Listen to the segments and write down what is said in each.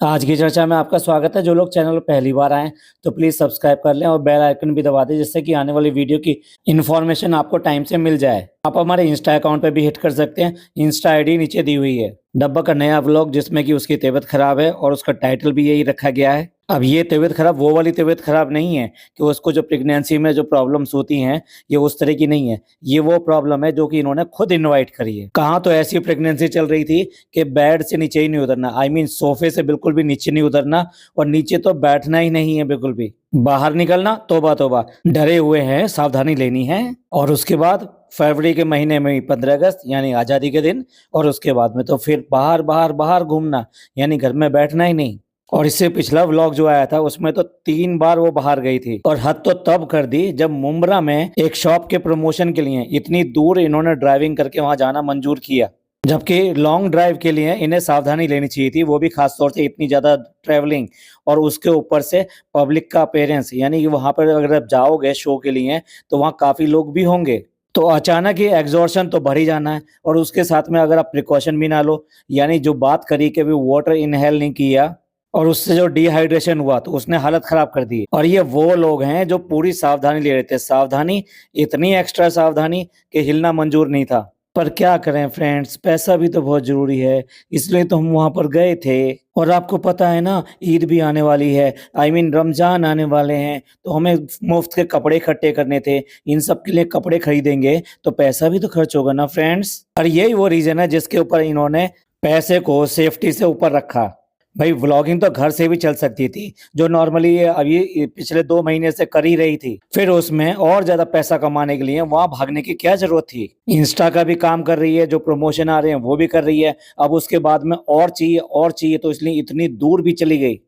आज की चर्चा में आपका स्वागत है। जो लोग चैनल पर पहली बार आए तो प्लीज सब्सक्राइब कर लें और बेल आइकन भी दबा दें, जिससे कि आने वाली वीडियो की इन्फॉर्मेशन आपको टाइम से मिल जाए। आप हमारे इंस्टा अकाउंट पे भी हिट कर सकते हैं। इंस्टा आईडी नीचे दी हुई है। डब्बा का नया व्लॉग जिसमें कि उसकी तबीयत खराब है और उसका टाइटल भी यही रखा गया है। अब ये तबीयत खराब वो वाली तबीयत खराब नहीं है कि उसको जो प्रेगनेंसी में जो प्रॉब्लम्स होती हैं ये उस तरह की नहीं है। ये वो प्रॉब्लम है जो कि इन्होंने खुद इनवाइट करी है। कहाँ तो ऐसी प्रेगनेंसी चल रही थी कि बेड से नीचे ही नहीं उतरना, आई मीन सोफे से बिल्कुल भी नीचे नहीं उतरना, और नीचे तो बैठना ही नहीं है बिल्कुल भी। बाहर निकलना तौबा तौबा, डरे हुए हैं, सावधानी लेनी है। और उसके बाद फरवरी के महीने में 15 अगस्त यानी आजादी के दिन, और उसके बाद में तो फिर बाहर बाहर बाहर घूमना, यानी घर में बैठना ही नहीं। और इससे पिछला व्लॉग जो आया था उसमें तो 3 बार वो बाहर गई थी, और हद तो तब कर दी जब मुंब्रा में एक शॉप के प्रमोशन के लिए इतनी दूर इन्होंने ड्राइविंग करके वहां जाना मंजूर किया, जबकि लॉन्ग ड्राइव के लिए इन्हें सावधानी लेनी चाहिए थी, वो भी खास तौर से इतनी ज्यादा ट्रैवलिंग, और उसके ऊपर से पब्लिक का अपेयरेंस, यानी कि वहां पर अगर आप जाओगे शो के लिए तो वहां काफी लोग भी होंगे, तो अचानक ही एग्जॉर्शन तो बढ़ ही जाना है। और उसके साथ में अगर आप प्रिकॉशन भी ना लो, यानी जो बात करी कि भी वाटर इनहेल नहीं किया और उससे जो डिहाइड्रेशन हुआ तो उसने हालत खराब कर दी। और ये वो लोग हैं जो पूरी सावधानी ले रहे थे, सावधानी, इतनी एक्स्ट्रा सावधानी कि हिलना मंजूर नहीं था। पर क्या करें फ्रेंड्स, पैसा भी तो बहुत जरूरी है, इसलिए तो हम वहां पर गए थे। और आपको पता है ना, ईद भी आने वाली है, आई मीन रमजान आने वाले हैं, तो हमें मुफ्त के कपड़े इकट्ठे करने थे। इन सब के लिए कपड़े खरीदेंगे तो पैसा भी तो खर्च होगा ना फ्रेंड्स। और यही वो रीजन है जिसके ऊपर इन्होंने पैसे को सेफ्टी से ऊपर रखा। भाई व्लॉगिंग तो घर से भी चल सकती थी, जो नॉर्मली अभी पिछले 2 महीने से कर ही रही थी, फिर उसमें और ज्यादा पैसा कमाने के लिए वहां भागने की क्या जरूरत थी। इंस्टा का भी काम कर रही है, जो प्रमोशन आ रहे हैं वो भी कर रही है, अब उसके बाद में और चाहिए तो इसलिए इतनी दूर भी चली गई।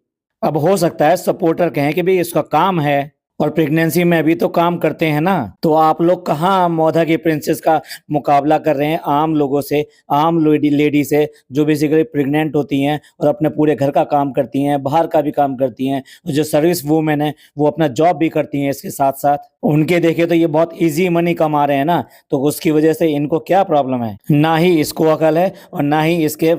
अब हो सकता है सपोर्टर कहें कि भाई इसका काम है और प्रेगनेंसी में भी तो काम करते हैं ना, तो आप लोग कहाँ मौधा की प्रिंसेस का मुकाबला कर रहे हैं आम लोगों से, आम लेडी से, जो बेसिकली प्रेग्नेंट होती हैं और अपने पूरे घर का काम करती हैं, बाहर का भी काम करती हैं। जो सर्विस वूमेन है वो अपना जॉब भी करती हैं इसके साथ साथ। उनके देखे तो ये बहुत इजी मनी कमा रहे हैं ना, तो उसकी वजह से इनको क्या प्रॉब्लम है? ना ही इसको अकल है और ना ही इसके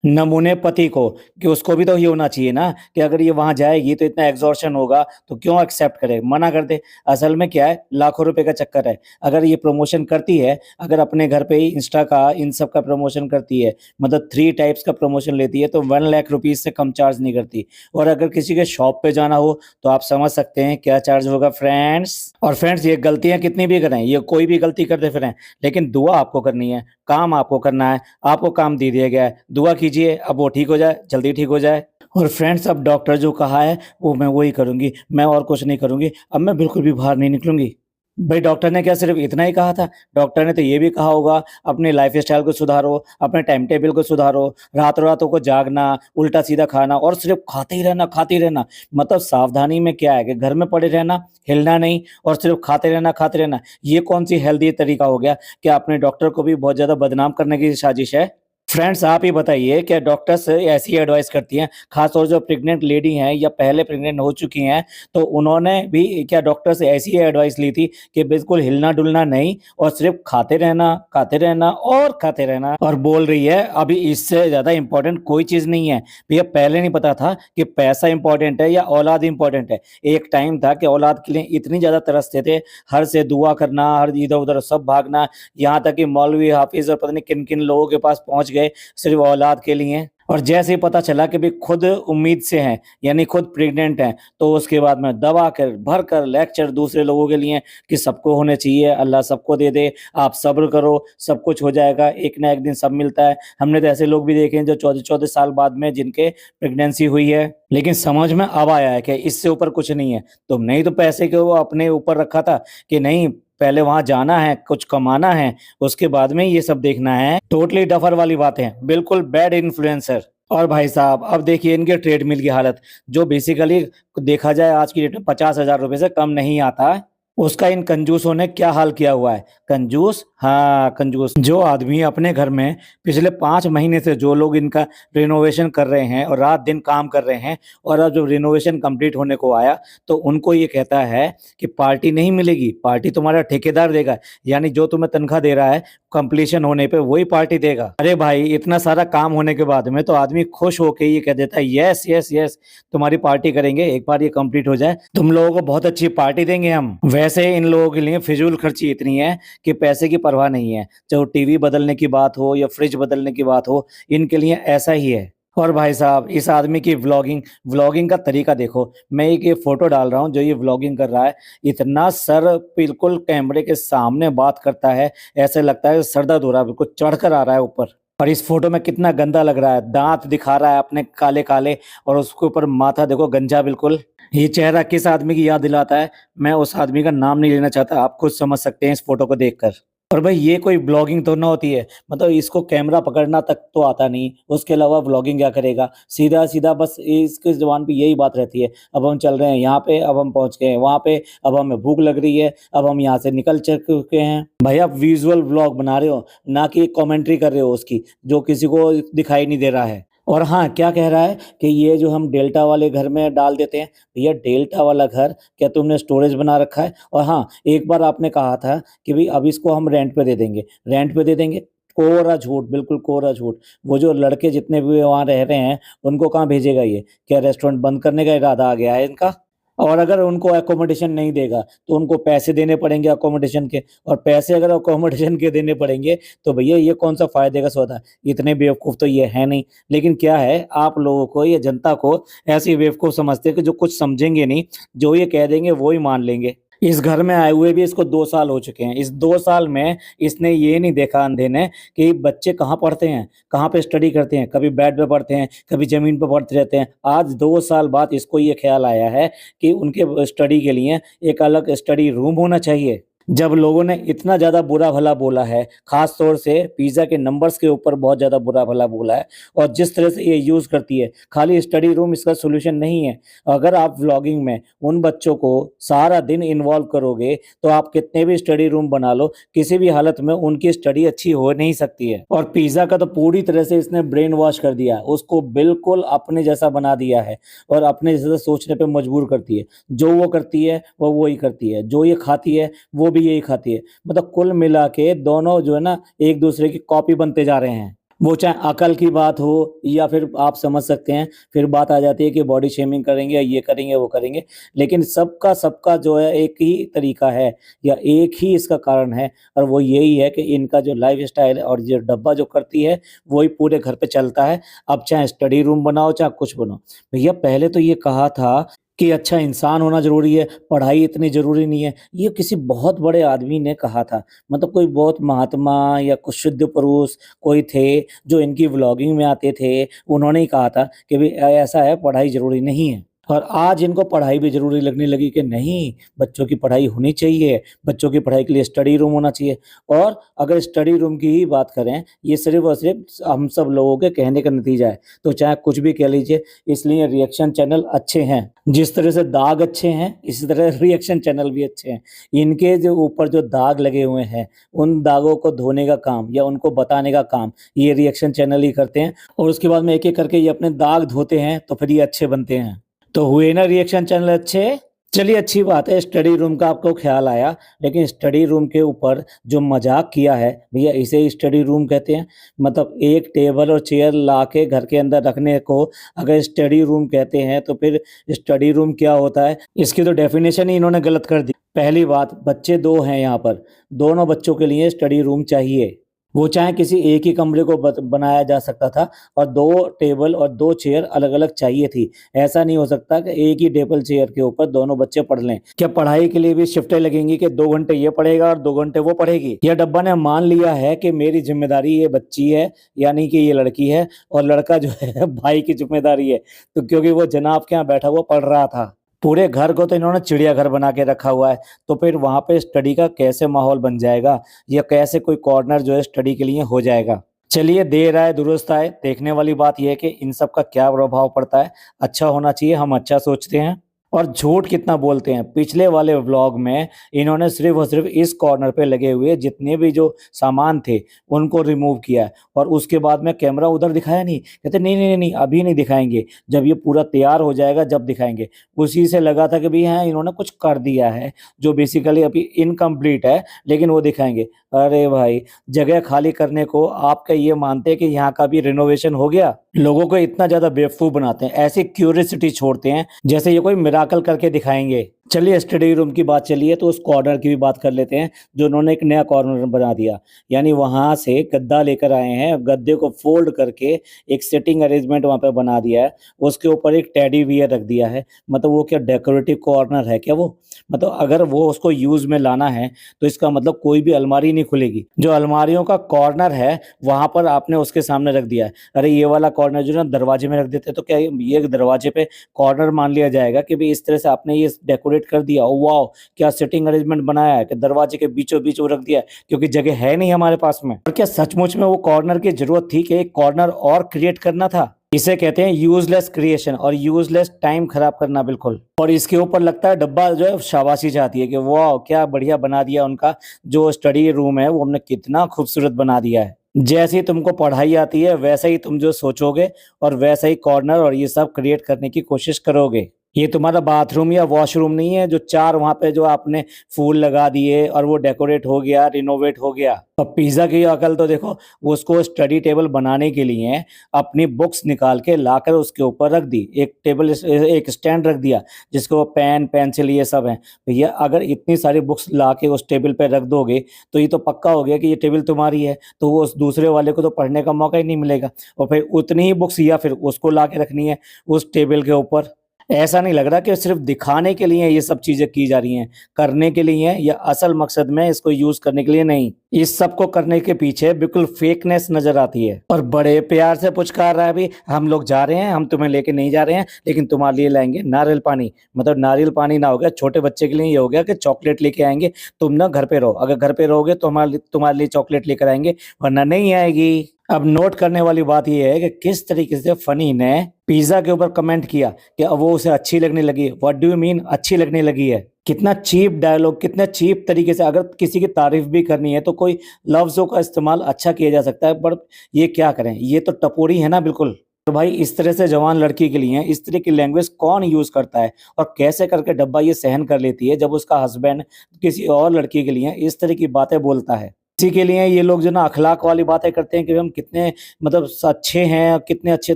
नमूने पति को, कि उसको भी तो ये होना चाहिए ना कि अगर ये वहां जाएगी तो इतना एग्जॉर्शन होगा तो क्यों एक्सेप्ट करे, मना कर दे। असल में क्या है, लाखों रुपए का चक्कर है। अगर ये प्रमोशन करती है, अगर अपने घर पे ही इंस्टा का इन सब का प्रमोशन करती है, मतलब 3 टाइप्स का प्रमोशन लेती है, तो 1 लाख रुपीज से कम चार्ज नहीं करती। और अगर किसी के शॉप पे जाना हो तो आप समझ सकते हैं क्या चार्ज होगा फ्रेंड्स। और फ्रेंड्स, ये गलतियां कितनी भी करें, ये कोई भी गलती करते फिरें, लेकिन दुआ आपको करनी है, काम आपको करना है। आपको काम दे दिया गया है, दुआ कीजिए अब वो ठीक हो जाए, जल्दी ठीक हो जाए। और फ्रेंड्स, अब डॉक्टर जो कहा है वो मैं वही करूंगी, मैं और कुछ नहीं करूंगी। अब मैं बिल्कुल भी बाहर नहीं निकलूंगी। भाई डॉक्टर ने क्या सिर्फ इतना ही कहा था? डॉक्टर ने तो ये भी कहा होगा अपने लाइफ स्टाइल को सुधारो, अपने टाइम टेबल को सुधारो, रातों रातों को जागना, उल्टा सीधा खाना और सिर्फ खाते ही रहना, खाते ही रहना। मतलब सावधानी में क्या है कि घर में पड़े रहना, हिलना नहीं, और सिर्फ खाते रहना, खाते रहना। ये कौन सी हेल्दी तरीका हो गया? क्या अपने डॉक्टर को भी बहुत ज्यादा बदनाम करने की साजिश है? फ्रेंड्स, आप ही बताइए, क्या डॉक्टर्स ऐसी एडवाइस करती हैं, खासतौर जो प्रेग्नेंट लेडी हैं या पहले प्रेग्नेंट हो चुकी हैं, तो उन्होंने भी क्या डॉक्टर से ऐसी एडवाइस ली थी कि बिल्कुल हिलना डुलना नहीं और सिर्फ खाते रहना, खाते रहना और खाते रहना? और बोल रही है अभी इससे ज्यादा इंपॉर्टेंट कोई चीज नहीं है। भैया पहले नहीं पता था कि पैसा इंपॉर्टेंट है या औलाद इंपॉर्टेंट है? एक टाइम था कि औलाद के लिए इतनी ज्यादा तरसते थे, हर से दुआ करना, हर इधर उधर सब भागना, यहाँ तक कि मौलवी हाफिज और पता नहीं किन किन लोगों के पास पहुंच गए सिर्फ औलाद के लिए। और जैसे ही पता चला कि भी खुद उम्मीद से हैं, यानी खुद प्रेग्नेंट हैं, तो उसके बाद में दबा कर भर कर लेक्चर दूसरे लोगों के लिए कि सबको होने चाहिए, अल्लाह सबको दे दे, आप सब्र करो, सब कुछ हो जाएगा, एक ना एक दिन सब मिलता है। हमने तो ऐसे लोग भी देखे हैं जो 14-14 साल बाद में जिनके प्रेगनेंसी हुई है। लेकिन समझ में अब आया है कि इससे ऊपर कुछ नहीं है। तुमने ही तो पैसे के वो अपने ऊपर रखा था कि नहीं, पहले वहां जाना है, कुछ कमाना है, उसके बाद में ये सब देखना है। टोटली डफर वाली बातें, बिल्कुल बैड इन्फ्लुएंसर। और भाई साहब अब देखिए इनके ट्रेडमिल की हालत, जो बेसिकली देखा जाए आज की डेट में 50,000 रुपए से कम नहीं आता, उसका इन कंजूसों ने क्या हाल किया हुआ है। कंजूस हाँ, कंजूस। जो आदमी अपने घर में पिछले 5 महीने से जो लोग इनका रिनोवेशन कर रहे हैं और रात दिन काम कर रहे हैं, और अब जब रिनोवेशन कंप्लीट होने को आया तो उनको ये कहता है कि पार्टी नहीं मिलेगी, पार्टी तुम्हारा ठेकेदार देगा, यानी जो तुम्हें तनख्वाह दे रहा है कंप्लीशन होने पे वही पार्टी देगा। अरे भाई, इतना सारा काम होने के बाद में तो आदमी खुश होके ये कह देता है यस यस यस, तुम्हारी पार्टी करेंगे, एक बार ये कंप्लीट हो जाए तुम लोगों को बहुत अच्छी पार्टी देंगे हम। वैसे इन लोगों के लिए फिजूल खर्ची इतनी है कि पैसे की परवाह नहीं है। चाहे टीवी बदलने की बात हो या फ्रिज बदलने की बात हो, इनके लिए ऐसा ही है। और भाई साहब, इस आदमी की व्लॉगिंग व्लॉगिंग का तरीका देखो। मैं एक ये फोटो डाल रहा हूँ जो ये व्लॉगिंग कर रहा है, इतना सर बिल्कुल कैमरे के सामने बात करता है, ऐसे लगता है सर दर्द हो रहा है, बिल्कुल चढ़कर आ रहा है ऊपर। और इस फोटो में कितना गंदा लग रहा है, दांत दिखा रहा है अपने काले काले, और उसके ऊपर माथा देखो गंजा बिल्कुल। ये चेहरा किस आदमी की याद दिलाता है, मैं उस आदमी का नाम नहीं लेना चाहता, आप खुद समझ सकते हैं इस फोटो को देखकर। और भाई, ये कोई ब्लॉगिंग तो ना होती है, मतलब इसको कैमरा पकड़ना तक तो आता नहीं, उसके अलावा ब्लॉगिंग क्या करेगा। सीधा सीधा बस इसके जुबान पे यही बात रहती है, अब हम चल रहे हैं यहाँ पे, अब हम पहुंच गए हैं वहां पे, अब हमें भूख लग रही है, अब हम यहाँ से निकल चुके हैं। भाई, आप विजुअल ब्लॉग बना रहे हो, ना कि कमेंट्री कर रहे हो उसकी, जो किसी को दिखाई नहीं दे रहा है। और हाँ, क्या कह रहा है कि ये जो हम डेल्टा वाले घर में डाल देते हैं, भैया डेल्टा वाला घर क्या तुमने स्टोरेज बना रखा है? और हाँ, एक बार आपने कहा था कि भाई अब इसको हम रेंट पे दे देंगे, रेंट पे दे देंगे। कोरा झूठ, बिल्कुल कोरा झूठ। वो जो लड़के जितने भी वहाँ रह रहे हैं उनको कहाँ भेजेगा ये? क्या रेस्टोरेंट बंद करने का इरादा आ गया है इनका? और अगर उनको अकोमोडेशन नहीं देगा तो उनको पैसे देने पड़ेंगे अकोमोडेशन के, और पैसे अगर अकोमोडेशन के देने पड़ेंगे तो भैया ये कौन सा फायदे का सौदा है? इतने बेवकूफ़ तो ये है नहीं। लेकिन क्या है, आप लोगों को, ये जनता को ऐसी बेवकूफ़ समझते हैं कि जो कुछ समझेंगे नहीं, जो ये कह देंगे वो ही मान लेंगे। इस घर में आए हुए भी इसको 2 साल हो चुके हैं। इस 2 साल में इसने ये नहीं देखा अंधे ने कि बच्चे कहाँ पढ़ते हैं, कहाँ पे स्टडी करते हैं, कभी बेड पे पढ़ते हैं, कभी ज़मीन पे पढ़ते रहते हैं। आज 2 साल बाद इसको ये ख़्याल आया है कि उनके स्टडी के लिए एक अलग स्टडी रूम होना चाहिए। जब लोगों ने इतना ज़्यादा बुरा-भला बोला है, ख़ास तौर से पिज़्ज़ा के नंबर्स के ऊपर बहुत ज़्यादा बुरा-भला बोला है, और जिस तरह से ये यूज़ करती है, खाली स्टडी रूम इसका सॉल्यूशन नहीं है। अगर आप व्लॉगिंग में उन बच्चों को सारा दिन इन्वॉल्व करोगे, तो आप कितने भी स्टडी रूम बना लो, किसी भी हालत में उनकी स्टडी अच्छी हो नहीं सकती है। और पिज़्ज़ा का तो पूरी तरह से इसने ब्रेन वॉश कर दिया है, उसको बिल्कुल अपने जैसा बना दिया है और अपने जैसा सोचने पे मजबूर करती है। जो वो करती है, वो वही करती है, जो ये खाती है, वो भी यही खाती है। मतलब कुल मिला के दोनों जो है ना, एक दूसरे की कॉपी बनते जा रहे हैं। वो चाहे अकल की बात हो या फिर आप समझ सकते हैं, फिर बात आ जाती है कि बॉडी शेमिंग करेंगे, ये करेंगे, वो करेंगे। लेकिन सबका सबका जो है एक ही तरीका है, या एक ही इसका कारण है, और वो यही है कि इनका जो लाइफ़स्टाइल है और जो डब्बा जो करती है, वही पूरे घर पे चलता है। अब चाहे स्टडी रूम बनाओ, चाहे कुछ बनाओ। भैया, पहले तो ये कहा था कि अच्छा इंसान होना ज़रूरी है, पढ़ाई इतनी ज़रूरी नहीं है। ये किसी बहुत बड़े आदमी ने कहा था, मतलब कोई बहुत महात्मा या कुछ शुद्ध पुरुष कोई थे जो इनकी व्लॉगिंग में आते थे, उन्होंने ही कहा था कि भई ऐसा है, पढ़ाई ज़रूरी नहीं है। और आज इनको पढ़ाई भी ज़रूरी लगने लगी कि नहीं, बच्चों की पढ़ाई होनी चाहिए, बच्चों की पढ़ाई के लिए स्टडी रूम होना चाहिए। और अगर स्टडी रूम की ही बात करें, ये सिर्फ़ और सिर्फ़ हम सब लोगों के कहने का नतीजा है, तो चाहे कुछ भी कह लीजिए, इसलिए रिएक्शन चैनल अच्छे हैं। जिस तरह से दाग अच्छे हैं, इसी तरह रिएक्शन चैनल भी अच्छे हैं। इनके जो ऊपर जो दाग लगे हुए हैं, उन दागों को धोने का काम या उनको बताने का काम ये रिएक्शन चैनल ही करते हैं, और उसके बाद में एक-एक करके ये अपने दाग धोते हैं, तो फिर ये अच्छे बनते हैं। तो हुए ना रिएक्शन चैनल अच्छे? चलिए, अच्छी बात है स्टडी रूम का आपको ख़्याल आया, लेकिन स्टडी रूम के ऊपर जो मज़ाक किया है, भैया इसे ही स्टडी रूम कहते हैं? मतलब एक टेबल और चेयर लाके घर के अंदर रखने को अगर स्टडी रूम कहते हैं, तो फिर स्टडी रूम क्या होता है? इसकी तो डेफ़िनेशन ही इन्होंने गलत कर दी। पहली बात, बच्चे 2 हैं यहाँ पर, दोनों बच्चों के लिए स्टडी रूम चाहिए। वो चाहे किसी एक ही कमरे को बनाया जा सकता था, और 2 टेबल और 2 चेयर अलग-अलग चाहिए थी। ऐसा नहीं हो सकता कि एक ही टेबल चेयर के ऊपर दोनों बच्चे पढ़ लें। क्या पढ़ाई के लिए भी शिफ्टें लगेंगी कि 2 घंटे ये पढ़ेगा और 2 घंटे वो पढ़ेगी? या डब्बा ने मान लिया है कि मेरी ज़िम्मेदारी ये बच्ची है, यानी कि ये लड़की है, और लड़का जो है भाई की ज़िम्मेदारी है। तो क्योंकि वो जनाब के यहाँ बैठा हुआ पढ़ रहा था। पूरे घर को तो इन्होंने चिड़ियाघर बना के रखा हुआ है, तो फिर वहाँ पे स्टडी का कैसे माहौल बन जाएगा, या कैसे कोई कॉर्नर जो है स्टडी के लिए हो जाएगा। चलिए, देर आए दुरुस्त आए, देखने वाली बात यह है कि इन सब का क्या प्रभाव पड़ता है। अच्छा होना चाहिए, हम अच्छा सोचते हैं। और झूठ कितना बोलते हैं। पिछले वाले व्लॉग में इन्होंने सिर्फ और सिर्फ इस कॉर्नर पे लगे हुए जितने भी जो सामान थे उनको रिमूव किया और उसके बाद में कैमरा उधर दिखाया नहीं। कहते नहीं नहीं नहीं अभी नहीं दिखाएंगे, जब ये पूरा तैयार हो जाएगा जब दिखाएंगे। उसी से लगा था कि भाई हाँ इन्होंने कुछ कर दिया है जो बेसिकली अभी इनकम्प्लीट है, लेकिन वो दिखाएंगे। अरे भाई, जगह खाली करने को आप क्या ये मानते हैं कि यहाँ का भी रिनोवेशन हो गया? लोगों को इतना ज्यादा बेवकूफ बनाते हैं, ऐसी क्यूरियोसिटी छोड़ते हैं जैसे ये कोई मिराकल करके दिखाएंगे। चलिए स्टडी रूम की बात चलिए तो उस कॉर्नर की भी बात कर लेते हैं जो उन्होंने एक नया कॉर्नर बना दिया। यानी वहां से गद्दा लेकर आए हैं, गद्दे को फोल्ड करके एक सिटिंग अरेंजमेंट वहां पे बना दिया है। उसके ऊपर एक टेडी बियर रख दिया है। मतलब वो क्या डेकोरेटिव कॉर्नर है क्या वो? मतलब अगर वो उसको यूज में लाना है तो इसका मतलब कोई भी अलमारी नहीं खुलेगी। जो अलमारियों का कॉर्नर है वहां पर आपने उसके सामने रख दिया है। अरे ये वाला कॉर्नर जो ना दरवाजे में रख देते तो क्या ये दरवाजे पे कॉर्नर मान लिया जाएगा कि भाई इस तरह से आपने ये डेकोरेट कर दिया? ओ वाओ, क्या सिटिंग अरेंजमेंट बनाया है कि दरवाजे के बीचों बीच वो रख दिया है, क्योंकि जगह है नहीं हमारे पास में। और क्या सचमुच में वो कॉर्नर की जरूरत थी कि एक कॉर्नर और क्रिएट करना था? इसे कहते हैं यूजलेस क्रिएशन और यूजलेस टाइम खराब करना बिल्कुल। और इसके ऊपर लगता है डब्बा जो है शाबाशी चाहती है कि वाह क्या बढ़िया बना दिया। उनका जो स्टडी रूम है वो हमने कितना खूबसूरत बना दिया है। जैसे ही तुमको पढ़ाई आती है वैसे ही तुम जो सोचोगे और वैसा ही कॉर्नर और ये सब क्रिएट करने की कोशिश करोगे। ये तुम्हारा बाथरूम या वॉशरूम नहीं है जो चार वहां पे जो आपने फूल लगा दिए और वो डेकोरेट हो गया, रिनोवेट हो गया। अब पिज्जा की अकल तो देखो, उसको स्टडी टेबल बनाने के लिए अपनी बुक्स निकाल के लाकर उसके ऊपर रख दी, एक टेबल एक स्टैंड रख दिया जिसको पेन पेंसिल ये सब है। भैया अगर इतनी सारी बुक्स ला के उस टेबल पे रख दोगे तो ये तो पक्का हो गया कि ये टेबल तुम्हारी है, तो वो उस दूसरे वाले को तो पढ़ने का मौका ही नहीं मिलेगा। और फिर उतनी ही बुक्स या फिर उसको ला के रखनी है उस टेबल के ऊपर। ऐसा नहीं लग रहा कि सिर्फ दिखाने के लिए ये सब चीजें की जा रही हैं, करने के लिए है या असल मकसद में इसको यूज करने के लिए नहीं। इस सब को करने के पीछे बिल्कुल फेकनेस नजर आती है। और बड़े प्यार से पुचकार रहा है भी, हम लोग जा रहे हैं, हम तुम्हें लेके नहीं जा रहे हैं लेकिन तुम्हारे लिए लाएंगे नारियल पानी। मतलब नारियल पानी ना हो गया छोटे बच्चे के लिए, ये हो गया कि चॉकलेट लेके आएंगे, तुम ना घर पे रहो, अगर घर पे रहोगे तो तुम्हारे लिए चॉकलेट लेकर आएंगे वरना नहीं आएगी। अब नोट करने वाली बात यह है कि किस तरीके से फनी ने पिज्जा के ऊपर कमेंट किया कि अब वो उसे अच्छी लगने लगी। व्हाट डू यू मीन अच्छी लगने लगी है? कितना चीप डायलॉग, कितना चीप तरीके से। अगर किसी की तारीफ भी करनी है तो कोई लफ्जों का इस्तेमाल अच्छा किया जा सकता है, पर ये क्या करें, ये तो टपोरी है ना बिल्कुल। तो भाई इस तरह से जवान लड़की के लिए इस तरह की लैंग्वेज कौन यूज करता है और कैसे करके डब्बा ये सहन कर लेती है जब उसका हस्बैंड किसी और लड़की के लिए इस तरह की बातें बोलता है। इसी के लिए ये लोग जो ना अखलाक वाली बातें करते हैं कि हम कितने मतलब अच्छे हैं, कितने अच्छे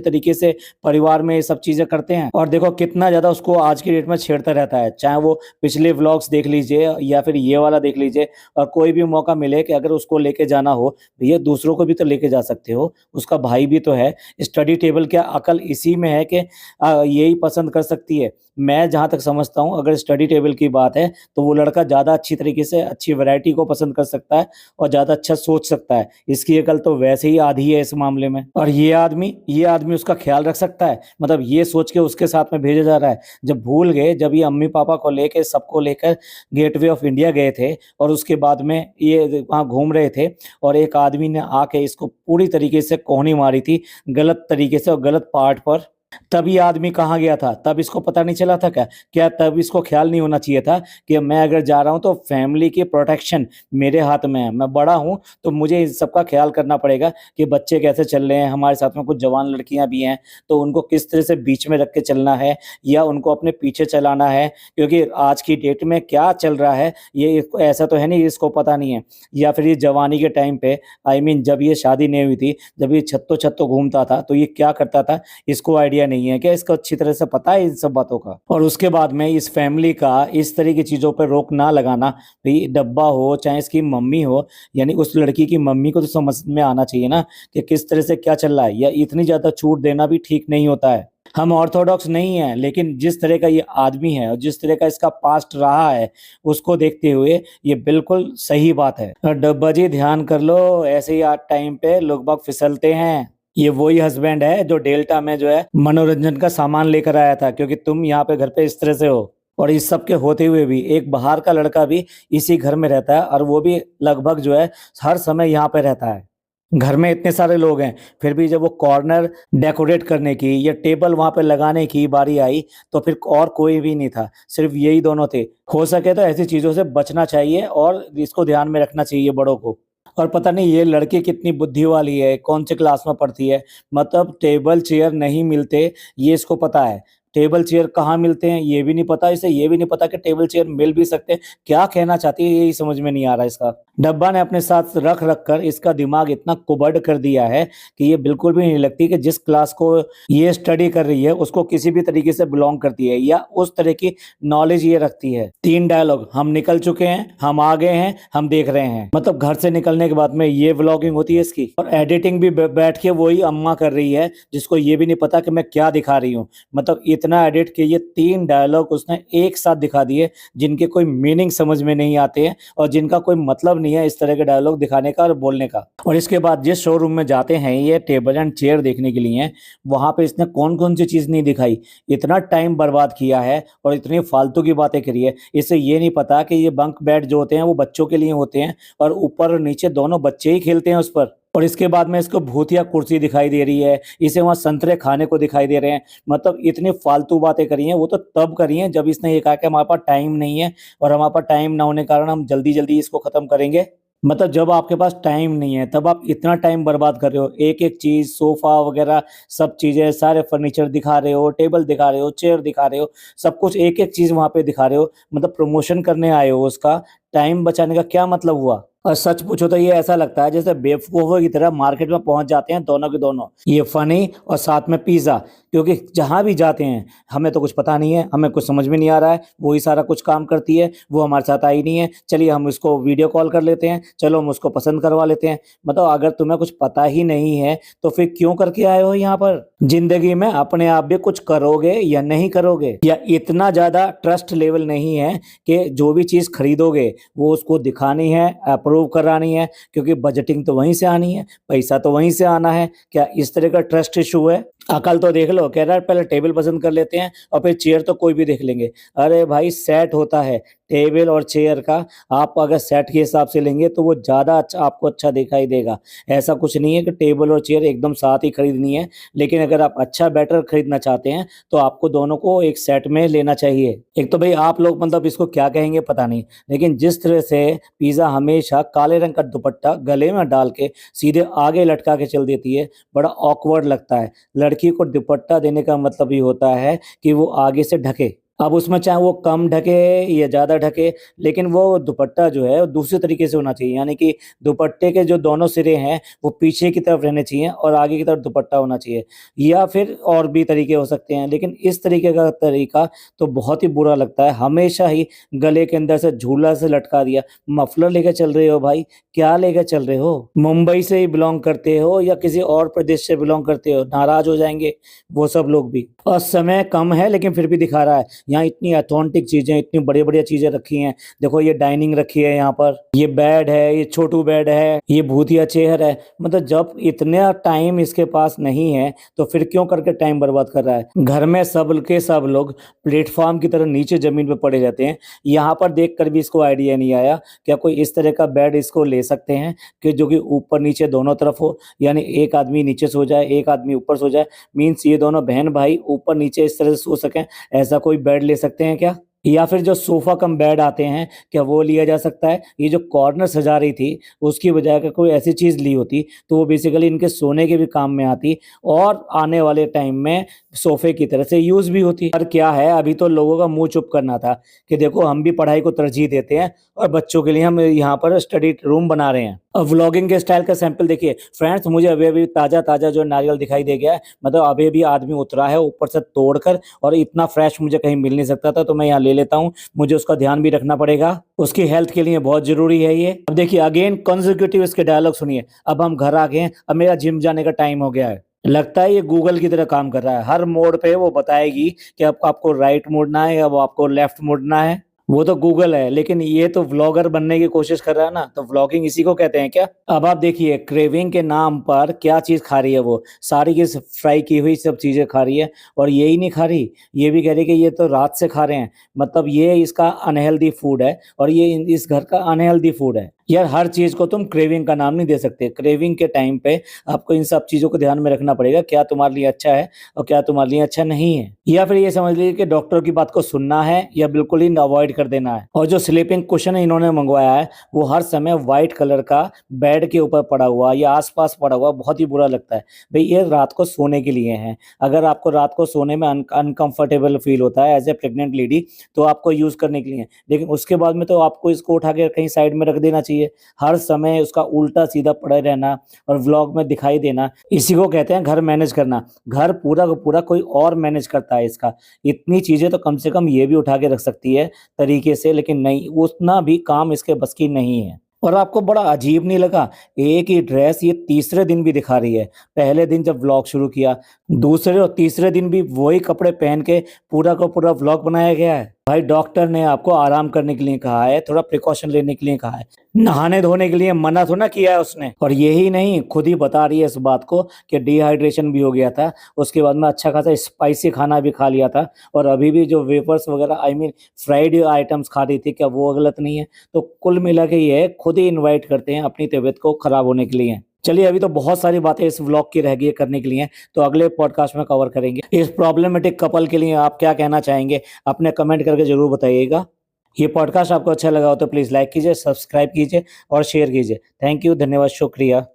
तरीके से परिवार में ये सब चीजें करते हैं। और देखो कितना ज्यादा उसको आज की डेट में छेड़ता रहता है, चाहे वो पिछले व्लॉग्स देख लीजिए या फिर ये वाला देख लीजिए। और कोई भी मौका मिले कि अगर उसको लेके जाना हो, भैया दूसरों को भी तो लेके जा सकते हो, उसका भाई भी तो है। स्टडी टेबल क्या अकल इसी में है कि यही पसंद कर सकती है? मैं जहां तक समझता हूँ अगर स्टडी टेबल की बात है तो वो लड़का ज्यादा अच्छी तरीके से अच्छी वैरायटी को पसंद कर सकता है और ज्यादा अच्छा सोच सकता है। इसकी अकल तो वैसे ही आधी है इस मामले में। और ये आदमी उसका ख्याल रख सकता है? मतलब ये सोच के उसके साथ में भेजा जा रहा है। जब भूल गए, जब ये अम्मी पापा को लेके सबको लेकर गेटवे ऑफ इंडिया गए थे और उसके बाद में ये वहाँ घूम रहे थे और एक आदमी ने आके इसको पूरी तरीके से कोहनी मारी थी गलत तरीके से और गलत पार्ट पर, तब ये आदमी कहाँ गया था? तब इसको पता नहीं चला था क्या? क्या तब इसको ख्याल नहीं होना चाहिए था कि मैं अगर जा रहा हूँ तो फैमिली की प्रोटेक्शन मेरे हाथ में है, मैं बड़ा हूँ तो मुझे इस सब का ख्याल करना पड़ेगा कि बच्चे कैसे चल रहे हैं, हमारे साथ में कुछ जवान लड़कियां भी हैं तो उनको किस तरह से बीच में रख के चलना है या उनको अपने पीछे चलाना है। क्योंकि आज की डेट में क्या चल रहा है ये ऐसा तो है नहीं इसको पता नहीं है। या फिर ये जवानी के टाइम पे जब ये शादी नहीं हुई थी, जब ये छत्तो छत्तो घूमता था तो ये क्या करता था इसको आइडिया नहीं है क्या? इसको अच्छी तरह से पता है इन सब बातों का। और उसके बाद में इस फैमिली का इस तरह की चीजों पर रोक ना लगाना, भाई डब्बा हो चाहे इसकी मम्मी हो, यानी उस लड़की की मम्मी को तो समझ में आना चाहिए ना कि किस तरह से क्या चल रहा है। या इतनी ज्यादा छूट देना भी ठीक नहीं होता है। हम ऑर्थोडॉक्स नहीं है लेकिन जिस तरह का ये आदमी है और जिस तरह का इसका पास्ट रहा है उसको देखते हुए ये बिल्कुल सही बात है। और डब्बा जी ध्यान कर लो, ऐसे ही आज टाइम पे लोग बाग फिसलते हैं। ये वही हस्बैंड है जो डेल्टा में जो है मनोरंजन का सामान लेकर आया था, क्योंकि तुम यहाँ पे घर पे इस तरह से हो। और इस सब के होते हुए भी एक बाहर का लड़का भी इसी घर में रहता है और वो भी लगभग जो है हर समय यहाँ पे रहता है। घर में इतने सारे लोग हैं, फिर भी जब वो कॉर्नर डेकोरेट करने की या टेबल वहां पे लगाने की बारी आई तो फिर और कोई भी नहीं था, सिर्फ यही दोनों थे। हो सके तो ऐसी चीजों से बचना चाहिए और इसको ध्यान में रखना चाहिए बड़ों को। और पता नहीं ये लड़की कितनी बुद्धि वाली है, कौन से क्लास में पढ़ती है, मतलब टेबल चेयर नहीं मिलते ये इसको पता है, टेबल चेयर कहाँ मिलते हैं ये भी नहीं पता इसे, ये भी नहीं पता कि टेबल चेयर मिल भी सकते हैं। क्या कहना चाहती है यही समझ में नहीं आ रहा इसका। डब्बा ने अपने साथ रख रख कर इसका दिमाग इतना कुबड़ कर दिया है कि ये बिल्कुल भी नहीं लगती कि जिस क्लास को ये स्टडी कर रही है उसको किसी भी तरीके से बिलोंग करती है या उस तरह की नॉलेज ये रखती है। 3 डायलॉग, हम निकल चुके हैं, हम आ गए हैं, हम देख रहे हैं, मतलब घर से निकलने के बाद में ये व्लॉगिंग होती है इसकी। और एडिटिंग भी बैठ के वही अम्मा कर रही है जिसको ये भी नहीं पता कि मैं क्या दिखा रही हूँ। मतलब इतना एडिट के ये 3 डायलॉग उसने एक साथ दिखा दिए जिनके कोई मीनिंग समझ में नहीं आते हैं और जिनका कोई मतलब नहीं है इस तरह के डायलॉग दिखाने का और बोलने का। और इसके बाद जिस शोरूम में जाते हैं ये टेबल एंड चेयर देखने के लिए, वहां पे इसने कौन कौन सी चीज नहीं दिखाई, इतना टाइम बर्बाद किया है और इतनी फालतू की बातें करी है। इससे ये नहीं पता कि ये बंक बेड जो होते हैं वो बच्चों के लिए होते हैं और ऊपर और नीचे दोनों बच्चे ही खेलते हैं उस पर। और इसके बाद में इसको भूतिया कुर्सी दिखाई दे रही है, इसे वहां संतरे खाने को दिखाई दे रहे हैं। मतलब इतनी फालतू बातें करी हैं वो तो तब करी हैं जब इसने ये कहा कि हमारे पास टाइम नहीं है और हमारे पास टाइम ना होने के कारण हम जल्दी जल्दी इसको खत्म करेंगे। मतलब जब आपके पास टाइम नहीं है तब आप इतना टाइम बर्बाद कर रहे हो, एक एक चीज सोफा वगैरह सब चीजें सारे फर्नीचर दिखा रहे हो, टेबल दिखा रहे हो, चेयर दिखा रहे हो, सब कुछ एक एक चीज वहां पे दिखा रहे हो, मतलब प्रमोशन करने आए हो उसका। टाइम बचाने का क्या मतलब हुआ। और सच पूछो तो ये ऐसा लगता है जैसे बेवकूफों की तरह मार्केट में पहुंच जाते हैं दोनों के दोनों, ये फनी और साथ में पिज्जा। क्योंकि जहां भी जाते हैं हमें तो कुछ पता नहीं है, हमें कुछ समझ में नहीं आ रहा है, वो ही सारा कुछ काम करती है, वो हमारे साथ आई नहीं है, चलिए हम इसको वीडियो कॉल कर लेते हैं, चलो हम उसको पसंद करवा लेते हैं। मतलब अगर तुम्हें कुछ पता ही नहीं है तो फिर क्यों करके आए हो यहाँ पर। जिंदगी में अपने आप भी कुछ करोगे या नहीं करोगे, या इतना ज्यादा ट्रस्ट लेवल नहीं है कि जो भी चीज खरीदोगे वो उसको दिखानी है, अप्रूव करानी है, क्योंकि बजटिंग तो वहीं से आनी है, पैसा तो वहीं से आना है। क्या इस तरह का ट्रस्ट इशू है। अकल तो देख लो, कह रहा है पहले टेबल पसंद कर लेते हैं और फिर चेयर तो कोई भी देख लेंगे। अरे भाई सेट होता है टेबल और चेयर का, आप अगर सेट के हिसाब से लेंगे तो वो ज्यादा अच्छा आपको अच्छा दिखाई देगा। ऐसा कुछ नहीं है कि टेबल और चेयर एकदम साथ ही खरीदनी है, लेकिन अगर आप अच्छा बेटर खरीदना चाहते हैं तो आपको दोनों को एक सेट में लेना चाहिए। एक तो भाई आप लोग मतलब इसको क्या कहेंगे पता नहीं, लेकिन जिस तरह से पिज्जा हमेशा काले रंग का दुपट्टा गले में डाल के सीधे आगे लटका के चल देती है, बड़ा ऑकवर्ड लगता है। लड़की को दुपट्टा देने का मतलब ही होता है कि वो आगे से ढके। अब उसमें चाहे वो कम ढके या ज्यादा ढके, लेकिन वो दुपट्टा जो है वो दूसरे तरीके से होना चाहिए, यानी कि दुपट्टे के जो दोनों सिरे हैं वो पीछे की तरफ रहने चाहिए और आगे की तरफ दुपट्टा होना चाहिए। या फिर और भी तरीके हो सकते हैं, लेकिन इस तरीके का तरीका तो बहुत ही बुरा लगता है। हमेशा ही गले के अंदर से झूला से लटका दिया। मफलर लेकर चल रहे हो भाई, क्या लेकर चल रहे हो। मुंबई से ही बिलोंग करते हो या किसी और प्रदेश से बिलोंग करते हो, नाराज हो जाएंगे वो सब लोग भी। और समय कम है लेकिन फिर भी दिखा रहा है। यहाँ इतनी अथेंटिक चीजें, इतनी बड़ी बड़ी चीजें रखी हैं। देखो ये डाइनिंग रखी है, यहाँ पर ये बेड है, ये छोटू बेड है, ये भूतिया चेयर है। मतलब जब इतना टाइम इसके पास नहीं है तो फिर क्यों करके टाइम बर्बाद कर रहा है। घर में सब के सब लोग प्लेटफॉर्म की तरह नीचे जमीन पे पड़े रहते हैं, यहाँ पर देख कर भी इसको आइडिया नहीं आया क्या कोई इस तरह का बेड इसको ले सकते हैं कि जो कि ऊपर नीचे दोनों तरफ हो, यानी एक आदमी नीचे सो जाए एक आदमी ऊपर सो जाए, मीन्स ये दोनों बहन भाई ऊपर नीचे इस तरह से सो सकें। ऐसा कोई बेड ले सकते हैं क्या। या फिर जो सोफा कम बेड आते हैं क्या वो लिया जा सकता है। ये जो कॉर्नर सजा रही थी उसकी बजाय अगर कोई ऐसी चीज ली होती तो वो बेसिकली इनके सोने के भी काम में आती और आने वाले टाइम में सोफे की तरह से यूज भी होती। पर क्या है, अभी तो लोगों का मुंह चुप करना था कि देखो हम भी पढ़ाई को तरजीह देते हैं और बच्चों के लिए हम यहाँ पर स्टडी रूम बना रहे हैं। अब व्लॉगिंग के स्टाइल का सैंपल देखिए फ्रेंड्स, मुझे अभी अभी ताजा ताजा जो नारियल दिखाई दे गया है, मतलब अभी भी आदमी उतरा है ऊपर से तोड़कर, और इतना फ्रेश मुझे कहीं मिल नहीं सकता था, तो मैं यहाँ ले लेता हूँ। मुझे उसका ध्यान भी रखना पड़ेगा, उसकी हेल्थ के लिए बहुत जरूरी है ये। अब देखिए अगेन कंसेक्यूटिव इसके डायलॉग सुनिए। अब हम घर आ गए हैं, अब मेरा जिम जाने का टाइम हो गया है। लगता है ये गूगल की तरह काम कर रहा है, हर मोड़ पे वो बताएगी कि अब आपको राइट मुड़ना है, अब आपको लेफ्ट मुड़ना है। वो तो गूगल है, लेकिन ये तो व्लॉगर बनने की कोशिश कर रहा है ना, तो व्लॉगिंग इसी को कहते हैं क्या। अब आप देखिए क्रेविंग के नाम पर क्या चीज खा रही है, वो सारी की फ्राई की हुई सब चीजें खा रही है। और यही नहीं खा रही, ये भी कह रही है कि ये तो रात से खा रहे हैं, मतलब ये इसका अनहेल्दी फूड है और ये इस घर का अनहेल्दी फूड है। यार हर चीज़ को तुम क्रेविंग का नाम नहीं दे सकते। क्रेविंग के टाइम पे आपको इन सब चीज़ों को ध्यान में रखना पड़ेगा, क्या तुम्हारे लिए अच्छा है और क्या तुम्हारे लिए अच्छा नहीं है। या फिर ये समझ लीजिए कि डॉक्टर की बात को सुनना है या बिल्कुल ही अवॉइड कर देना है। और जो स्लीपिंग कुशन इन्होंने मंगवाया है, वो हर समय व्हाइट कलर का बेड के ऊपर पड़ा हुआ या आस-पास पड़ा हुआ बहुत ही बुरा लगता है। भई ये रात को सोने के लिए हैं। अगर आपको रात को सोने में अनकंफर्टेबल फ़ील होता है एज़ अ प्रेग्नेंट लेडी, तो आपको यूज़ करने के लिए हैं। लेकिन उसके बाद में तो आपको इसको उठा के कहीं साइड में रख देना चाहिए। हर समय उसका उल्टा-सीधा पड़े रहना और व्लॉग में दिखाई देना, इसी को कहते हैं घर मैनेज करना। घर पूरा का पूरा कोई और मैनेज करता है इसका। इतनी चीज़ें तो कम से कम ये भी उठा के रख सकती है तरीके से, लेकिन नहीं, उतना भी काम इसके बस की नहीं है। और आपको बड़ा अजीब नहीं लगा? एक ही ड्रेस ये तीसरे दिन भी दिखा रही है। पहले दिन जब व्लॉग शुरू किया, दूसरे और तीसरे दिन भी वही कपड़े पहन के पूरा का पूरा व्लॉग बनाया गया है। भाई डॉक्टर ने आपको आराम करने के लिए कहा है, थोड़ा प्रिकॉशन लेने के लिए कहा है। नहाने-धोने के लिए मना थोड़ा ना किया है उसने। और यही नहीं, खुद ही बता रही है इस बात को कि डिहाइड्रेशन भी हो गया था। उसके बाद में अच्छा खासा स्पाइसी खाना भी खा लिया था और अभी भी जो वेफर्स वगैरह आई मीन फ्राइड आइटम्स खा रही थी, क्या वो गलत नहीं है? तो कुल मिला के ये खुद ही इनवाइट करते हैं अपनी तबीयत को खराब होने के लिए। चलिए अभी तो बहुत सारी बातें इस व्लॉग की रह गई है करने के लिए, तो अगले पॉडकास्ट में कवर करेंगे। इस प्रॉब्लमेटिक कपल के लिए आप क्या कहना चाहेंगे? अपने कमेंट करके ज़रूर बताइएगा। ये पॉडकास्ट आपको अच्छा लगा हो तो प्लीज़ लाइक कीजिए, सब्सक्राइब कीजिए और शेयर कीजिए। थैंक यू, धन्यवाद, शुक्रिया।